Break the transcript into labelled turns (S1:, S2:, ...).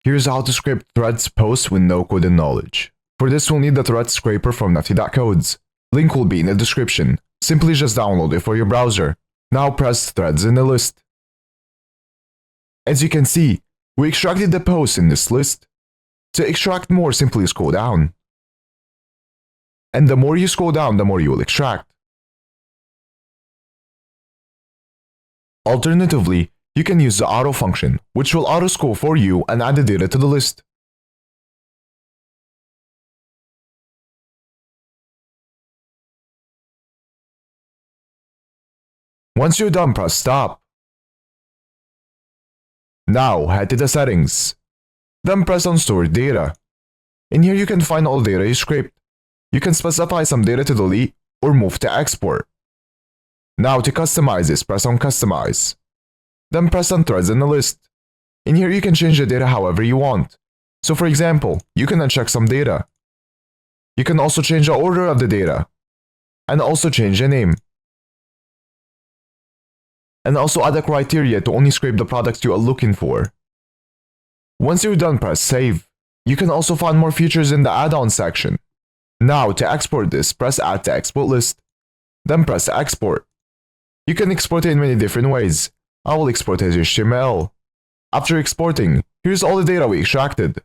S1: Here's how to scrape Threads posts with no coding knowledge. For this, we'll need the Threads scraper from Nifty.codes. Link will be in the description. Simply just download it for your browser. Now press Threads in the list. As you can see, we extracted the posts in this list. To extract more, simply scroll down. And the more you scroll down, the more you will extract. Alternatively, you can use the auto function, which will auto-scroll for you and add the data to the list. Once you're done, press stop. Now, head to the settings. Then press on Stored Data. In here you can find all data you scraped. You can specify some data to delete or move to export. Now to customize this, press on Customize. Then press on Threads in the list. In here you can change the data however you want. So for example, you can uncheck some data. You can also change the order of the data. And also change the name. And also add a criteria to only scrape the products you are looking for. Once you're done, press Save. You can also find more features in the add-on section. Now to export this, press Add to Export List. Then press Export. You can export it in many different ways. I will export as HTML. After exporting, here's all the data we extracted.